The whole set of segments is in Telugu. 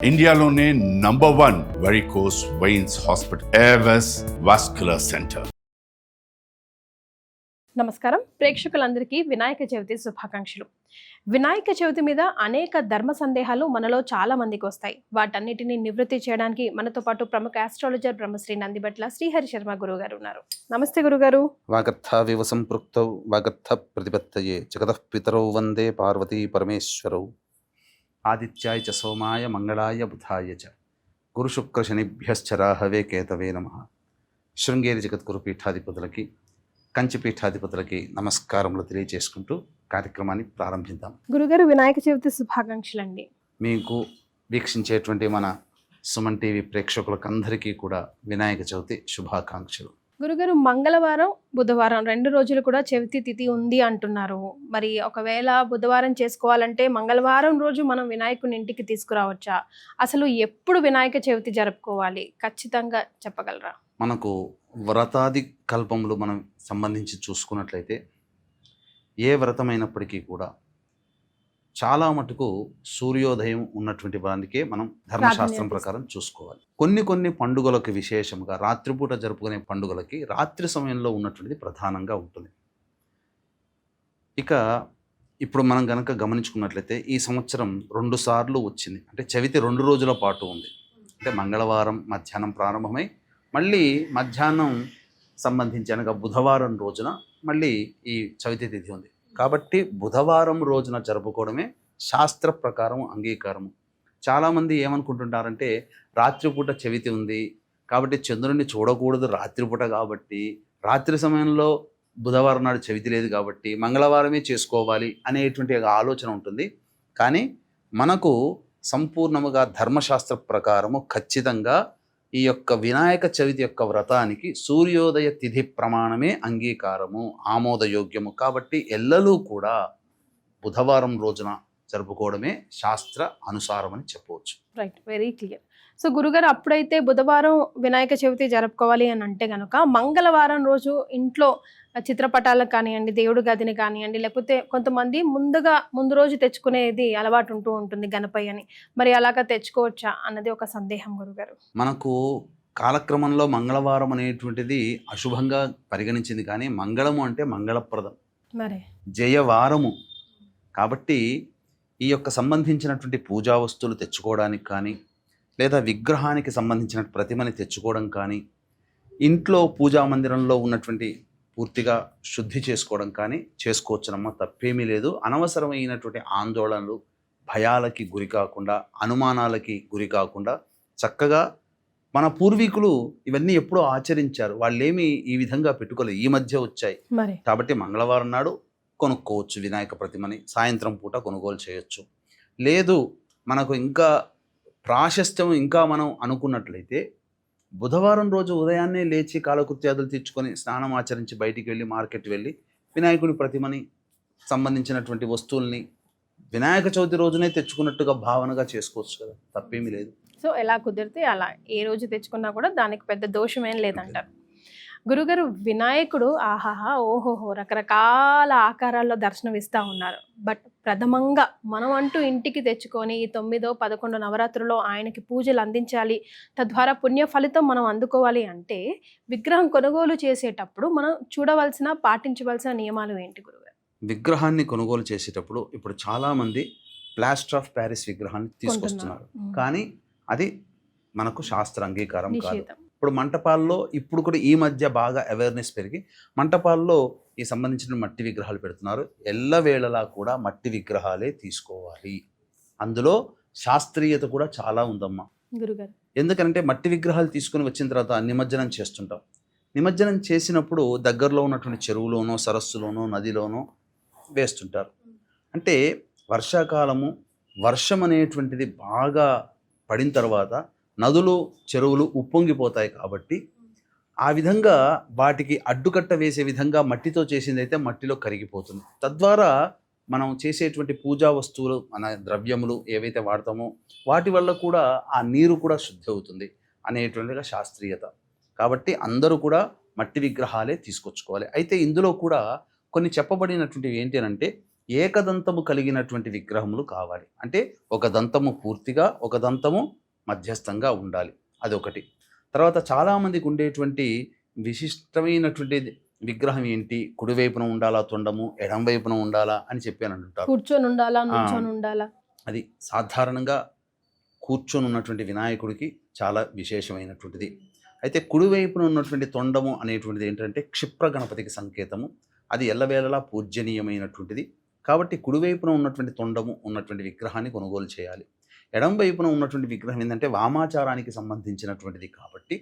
ఇండియాలోనే #1 varicose veins hospital Avis vascular centre. నమస్కారం ప్రేక్షకులందరికీ వినాయక చవితి శుభాకాంక్షలు. వినాయక చవితి మీద అనేక ధర్మ సందేహాలు మనలో చాలా మందికి వస్తాయి. వాటన్నిటిని నివృత్తి చేయడానికి మనతో పాటు ప్రముఖ ఆస్ట్రాలజర్ బ్రహ్మశ్రీ నందిబట్ల శ్రీహరి శర్మ గురువు గారు ఉన్నారు. నమస్తే గురుగారు. వాగర్థావివ సంపృక్తౌ వాగర్థ ప్రతిపత్తయే జగతః పితరౌ వందే పార్వతీ పరమేశ్వరౌ. ఆదిత్యాయ చ సోమాయ మంగళాయ బుధాయ చ గురు శుక్ర శనిభ్యశ్చ రాహవే కేతవే నమః. శృంగేరి జగద్గురు పీఠాధిపతులకి కంచి పీఠాధిపతులకి నమస్కారములు తెలియజేసుకుంటూ కార్యక్రమాన్ని ప్రారంభిద్దాం. గురుగారు, వినాయక చవితి శుభాకాంక్షలు అండి. మీకు వీక్షించేటువంటి మన సుమన్ టీవీ ప్రేక్షకులకందరికీ కూడా వినాయక చవితి శుభాకాంక్షలు. గురుగారు, మంగళవారం బుధవారం 2 రోజులు కూడా చవితి తిథి ఉంది అంటున్నారు. మరి ఒకవేళ బుధవారం చేసుకోవాలంటే మంగళవారం రోజు మనం వినాయకుని ఇంటికి తీసుకురావచ్చా? అసలు ఎప్పుడు వినాయక చవితి జరుపుకోవాలి ఖచ్చితంగా చెప్పగలరా? మనకు వ్రతాది కల్పములు మనం సంబంధించి చూసుకున్నట్లయితే ఏ వ్రతమైనప్పటికీ కూడా చాలా మటుకు సూర్యోదయం ఉన్నటువంటి వారికే మనం ధర్మశాస్త్రం ప్రకారం చూసుకోవాలి. కొన్ని పండుగలకు విశేషంగా రాత్రిపూట జరుపుకునే పండుగలకి రాత్రి సమయంలో ఉన్నటువంటిది ప్రధానంగా ఉంటుంది. ఇక ఇప్పుడు మనం గనక గమనించుకున్నట్లయితే ఈ సంవత్సరం 2 సార్లు వచ్చింది. అంటే చవితి 2 రోజుల పాటు ఉంది. అంటే మంగళవారం మధ్యాహ్నం ప్రారంభమై మళ్ళీ మధ్యాహ్నం సంబంధించి అనగా బుధవారం రోజున మళ్ళీ ఈ చవితి తిథి ఉంది. కాబట్టి బుధవారం రోజున జరుపుకోవడమే శాస్త్ర ప్రకారం అంగీకారము. చాలామంది ఏమనుకుంటుంటారంటే రాత్రిపూట చవితి ఉంది కాబట్టి చంద్రుడిని చూడకూడదు, రాత్రిపూట కాబట్టి రాత్రి సమయంలో బుధవారం నాడు చవితి లేదు కాబట్టి మంగళవారమే చేసుకోవాలి అనేటువంటి ఆలోచన ఉంటుంది. కానీ మనకు సంపూర్ణముగా ధర్మశాస్త్ర ప్రకారము ఖచ్చితంగా ఈ యొక్క వినాయక చవితి యొక్క వ్రతానికి సూర్యోదయ తిథి ప్రమాణమే అంగీకారము, ఆమోదయోగ్యము. కాబట్టి ఎల్లలూ కూడా బుధవారం రోజున జరుపుకోవడమే శాస్త్ర అనుసారం అని చెప్పవచ్చు. Right, very clear. సో గురుగారు, అప్పుడైతే బుధవారం వినాయక చవితి జరుపుకోవాలి అని అంటే కనుక మంగళవారం రోజు ఇంట్లో చిత్రపటాలకు కానివ్వండి, దేవుడి గదిని కానివ్వండి, లేకపోతే కొంతమంది ముందు రోజు తెచ్చుకునేది అలవాటు ఉంటుంది గణపయ్య అని. మరి అలాగా తెచ్చుకోవచ్చా అన్నది ఒక సందేహం గురుగారు. మనకు కాలక్రమంలో మంగళవారం అనేటువంటిది అశుభంగా పరిగణించింది. కానీ మంగళము అంటే మంగళప్రదం, మరి జయవారము. కాబట్టి ఈ యొక్క సంబంధించినటువంటి పూజా వస్తువులు తెచ్చుకోవడానికి కానీ, లేదా విగ్రహానికి సంబంధించిన ప్రతిమని తెచ్చుకోవడం కానీ, ఇంట్లో పూజా మందిరంలో ఉన్నటువంటి పూర్తిగా శుద్ధి చేసుకోవడం కానీ చేసుకోవచ్చునమ్మా, తప్పేమీ లేదు. అనవసరమైనటువంటి ఆందోళనలు, భయాలకి గురి కాకుండా, అనుమానాలకి గురి కాకుండా చక్కగా మన పూర్వీకులు ఇవన్నీ ఎప్పుడూ ఆచరించారు. వాళ్ళేమి ఈ విధంగా పెట్టుకోలేదు, ఈ మధ్య వచ్చాయి. కాబట్టి మంగళవారం నాడు కొనుక్కోవచ్చు వినాయక ప్రతిమని, సాయంత్రం పూట కొనుగోలు చేయొచ్చు. లేదు మనకు ఇంకా ప్రాశస్త్యం ఇంకా మనం అనుకున్నట్లయితే బుధవారం రోజు ఉదయాన్నే లేచి కాలకృత్యాదులు తీర్చుకొని స్నానం ఆచరించి బయటికి వెళ్ళి మార్కెట్ వెళ్ళి వినాయకుని ప్రతిమని సంబంధించినటువంటి వస్తువుల్ని వినాయక చవితి రోజునే తెచ్చుకున్నట్టుగా భావనగా చేసుకోవచ్చు కదా, తప్పేమీ లేదు. సో ఎలా కుదిరితే అలా ఏ రోజు తెచ్చుకున్నా కూడా దానికి పెద్ద దోషం ఏం లేదంటారు. గురుగారు, వినాయకుడు ఆహాహా ఓహోహో రకరకాల ఆకారాల్లో దర్శనం ఇస్తూ ఉన్నారు. బట్ ప్రథమంగా మనం అంటూ ఇంటికి తెచ్చుకొని ఈ 9, 11 నవరాత్రుల్లో ఆయనకి పూజలు అందించాలి, తద్వారా పుణ్య ఫలితం మనం అందుకోవాలి అంటే విగ్రహం కొనుగోలు చేసేటప్పుడు మనం చూడవలసిన, పాటించవలసిన నియమాలు ఏంటి గురుగారు? విగ్రహాన్ని కొనుగోలు చేసేటప్పుడు ఇప్పుడు చాలామంది ప్లాస్టర్ ఆఫ్ ప్యారిస్ విగ్రహాన్ని తీసుకొస్తున్నారు. కానీ అది మనకు శాస్త్ర అంగీకారం కాదు. ఇప్పుడు మంటపాల్లో ఇప్పుడు కూడా ఈ మధ్య బాగా అవేర్నెస్ పెరిగి మంటపాల్లో ఈ సంబంధించిన మట్టి విగ్రహాలు పెడుతున్నారు. ఎల్లవేళలా కూడా మట్టి విగ్రహాలే తీసుకోవాలి. అందులో శాస్త్రీయత కూడా చాలా ఉందమ్మా గురుగారు. ఎందుకంటే మట్టి విగ్రహాలు తీసుకుని వచ్చిన తర్వాత నిమజ్జనం చేస్తుంటాం. నిమజ్జనం చేసినప్పుడు దగ్గరలో ఉన్నటువంటి చెరువులోనో, సరస్సులోనో, నదిలోనో వేస్తుంటారు. అంటే వర్షాకాలము, వర్షం అనేటువంటిది బాగా పడిన తర్వాత నదులు, చెరువులు ఉప్పొంగిపోతాయి. కాబట్టి ఆ విధంగా వాటికి అడ్డుకట్ట వేసే విధంగా మట్టితో చేసిందైతే మట్టిలో కరిగిపోతుంది. తద్వారా మనం చేసేటువంటి పూజా వస్తువులు, మన ద్రవ్యములు ఏవైతే వాడతామో వాటి వల్ల కూడా ఆ నీరు కూడా శుద్ధి అవుతుంది అనేటువంటిగా శాస్త్రీయత. కాబట్టి అందరూ కూడా మట్టి విగ్రహాలే తీసుకొచ్చుకోవాలి. అయితే ఇందులో కూడా కొన్ని చెప్పబడినటువంటివి ఏంటి అంటే ఏకదంతము కలిగినటువంటి విగ్రహములు కావాలి. అంటే ఒక దంతము పూర్తిగా, ఒక దంతము మధ్యస్థంగా ఉండాలి. అదొకటి. తర్వాత చాలామందికి ఉండేటువంటి విశిష్టమైనటువంటి విగ్రహం ఏంటి, కుడివైపున ఉండాలా తొండము, ఎడం వైపున ఉండాలా అని చెప్పాను అంటారు. కూర్చొని ఉండాలా, నుంచొని ఉండాలా? అది సాధారణంగా కూర్చొని ఉన్నటువంటి వినాయకుడికి చాలా విశేషమైనటువంటిది. అయితే కుడివైపున ఉన్నటువంటి తొండము అనేటువంటిది ఏంటంటే క్షిప్ర గణపతికి సంకేతము. అది ఎల్లవేళలా పూజ్యనీయమైనటువంటిది. కాబట్టి కుడివైపున ఉన్నటువంటి తొండము ఉన్నటువంటి విగ్రహాన్ని కొనుగోలు చేయాలి. ఎడం వైపున ఉన్నటువంటి విగ్రహం ఏంటంటే వామాచారానికి సంబంధించినటువంటిది. కాబట్టి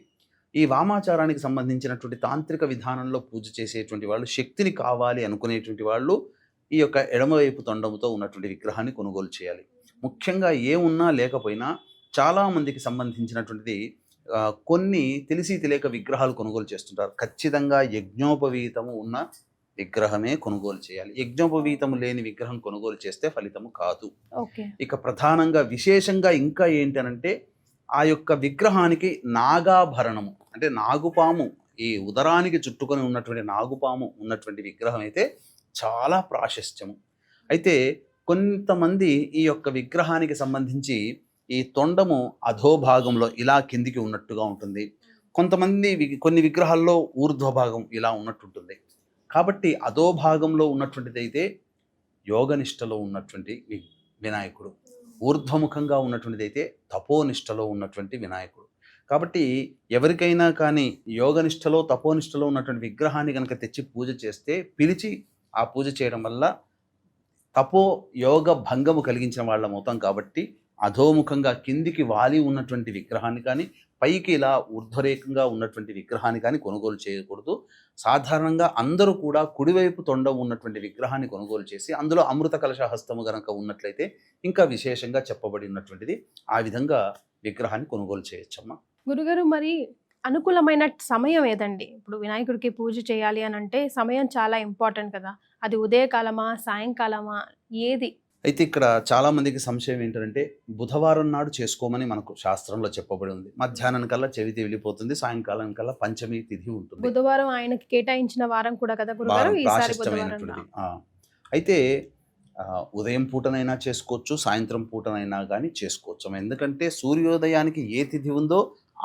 ఈ వామాచారానికి సంబంధించినటువంటి తాంత్రిక విధానంలో పూజ చేసేటువంటి వాళ్ళు, శక్తిని కావాలి అనుకునేటువంటి వాళ్ళు ఈ యొక్క ఎడమవైపు తొండముతో ఉన్నటువంటి విగ్రహాన్ని కొనుగోలు చేయాలి. ముఖ్యంగా ఏమున్నా లేకపోయినా చాలామందికి సంబంధించినటువంటిది కొన్ని తెలిసి తెలియక విగ్రహాలు కొనుగోలు చేస్తుంటారు. ఖచ్చితంగా యజ్ఞోపవీతము ఉన్న విగ్రహమే కొనుగోలు చేయాలి. యజ్ఞోపవీతము లేని విగ్రహం కొనుగోలు చేస్తే ఫలితము కాదు. ఇక ప్రధానంగా విశేషంగా ఇంకా ఏంటనంటే ఆ యొక్క విగ్రహానికి నాగాభరణము అంటే నాగుపాము, ఈ ఉదరానికి చుట్టుకొని ఉన్నటువంటి నాగుపాము ఉన్నటువంటి విగ్రహం అయితే చాలా ప్రాశస్త్యము. అయితే కొంతమంది ఈ యొక్క విగ్రహానికి సంబంధించి ఈ తొండము అధోభాగంలో ఇలా కిందికి ఉన్నట్టుగా ఉంటుంది. కొంతమంది కొన్ని విగ్రహాల్లో ఊర్ధ్వభాగం ఇలా ఉన్నట్టుంటుంది. కాబట్టి అధోభాగంలో ఉన్నటువంటిది అయితే యోగనిష్టలో ఉన్నటువంటి వినాయకుడు, ఊర్ధ్వముఖంగా ఉన్నటువంటిది అయితే తపోనిష్టలో ఉన్నటువంటి వినాయకుడు. కాబట్టి ఎవరికైనా కానీ యోగనిష్టలో తపోనిష్టలో ఉన్నటువంటి విగ్రహాన్ని కనుక తెచ్చి పూజ చేస్తే, పిలిచి ఆ పూజ చేయడం వల్ల తపో యోగ భంగము కలిగించిన వాళ్ళం అవుతాం. కాబట్టి అధోముఖంగా కిందికి వాలి ఉన్నటువంటి విగ్రహాన్ని కానీ, పైకి ఇలా ఊర్ధ్వరేఖంగా ఉన్నటువంటి విగ్రహాన్ని కానీ కొనుగోలు చేయకూడదు. సాధారణంగా అందరూ కూడా కుడివైపు తొండం ఉన్నటువంటి విగ్రహాన్ని కొనుగోలు చేసి అందులో అమృత కలశ హస్తము కనుక ఉన్నట్లయితే ఇంకా విశేషంగా చెప్పబడి ఉన్నటువంటిది. ఆ విధంగా విగ్రహాన్ని కొనుగోలు చేయొచ్చమ్మా. గురుగారు, మరి అనుకూలమైన సమయం ఏదండి? ఇప్పుడు వినాయకుడికి పూజ చేయాలి అని అంటే సమయం చాలా ఇంపార్టెంట్ కదా. అది ఉదయకాలమా, సాయంకాలమా, ఏది? అయితే ఇక్కడ చాలా మందికి సంశయం ఏంటంటే బుధవారం నాడు చేసుకోమని మనకు శాస్త్రంలో చెప్పబడి ఉంది. మధ్యాహ్నం కల్లా చెవితి వెళ్ళిపోతుంది, సాయంకాలం కల్లా పంచమి తిథి ఉంటుంది. బుధవారం ఆయనకి కేటాయించిన వారం కూడా కదా గురుగారు, ఈసారి బుధవారం. అయితే ఉదయం పూటనైనా చేసుకోవచ్చు, సాయంత్రం పూటనైనా కానీ చేసుకోవచ్చు. ఎందుకంటే సూర్యోదయానికి ఏ తిథి ఉందో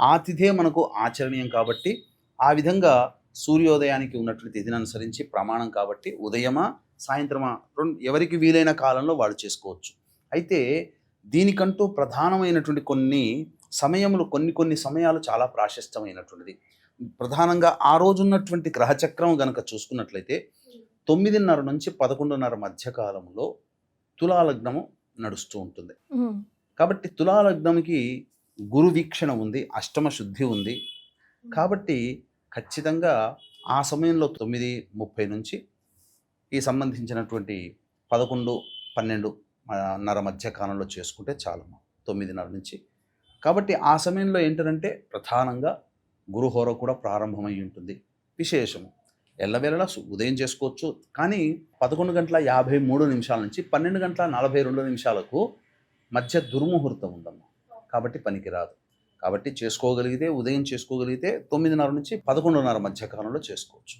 ఆ తిథే మనకు ఆచరణీయం. కాబట్టి ఆ విధంగా సూర్యోదయానికి ఉన్నటువంటి తిథిని అనుసరించి ప్రమాణం. కాబట్టి ఉదయమా సాయంత్రమా ఎవరికి వీలైన కాలంలో వాళ్ళు చేసుకోవచ్చు. అయితే దీనికంటూ ప్రధానమైనటువంటి కొన్ని సమయాలు చాలా ప్రాశస్త్యమైనటువంటిది. ప్రధానంగా ఆ రోజు ఉన్నటువంటి గ్రహచక్రం గనక చూసుకున్నట్లయితే 9:30 నుంచి 11:30 మధ్యకాలంలో తులాలగ్నము నడుస్తూ ఉంటుంది. కాబట్టి తులాలగ్నంకి గురు వీక్షణ ఉంది, అష్టమ శుద్ధి ఉంది. కాబట్టి ఖచ్చితంగా ఆ సమయంలో 9:30 నుంచి ఈ సంబంధించినటువంటి 11-12:30 మధ్య కాలంలో చేసుకుంటే చాలమ్మా, 9:30 నుంచి. కాబట్టి ఆ సమయంలో ఏంటంటే ప్రధానంగా గురుహోర కూడా ప్రారంభమై ఉంటుంది. విశేషము ఎల్లవేళలా ఉదయం చేసుకోవచ్చు. కానీ 11:53 నుంచి 12:42 మధ్య దుర్ముహూర్తం ఉందమ్మా. కాబట్టి పనికిరాదు. కాబట్టి చేసుకోగలిగితే ఉదయం చేసుకోగలిగితే 9:30 నుంచి 11:30 మధ్య కాలంలో చేసుకోవచ్చు.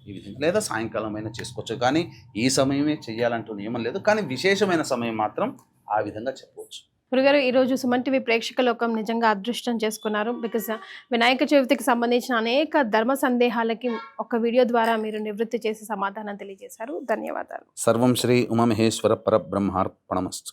ఈ విధంగా లేదా సాయంకాలం అయినా చేసుకోవచ్చు. కానీ ఈ సమయమే చెయ్యాలంటూ నియమం లేదు. కానీ విశేషమైన సమయం మాత్రం ఆ విధంగా చెప్పవచ్చు. గురుగారు, ఈరోజు సుమన్ టీవీ ప్రేక్షక లోకం నిజంగా అదృష్టం చేసుకున్నారు. బికాజ్ వినాయక చవితికి సంబంధించిన అనేక ధర్మ సందేహాలకి ఒక వీడియో ద్వారా మీరు నివృత్తి చేసి సమాధానం తెలియజేశారు. ధన్యవాదాలు. సర్వం శ్రీ ఉమామహేశ్వర పరబ్రహ్మార్పణమస్తు.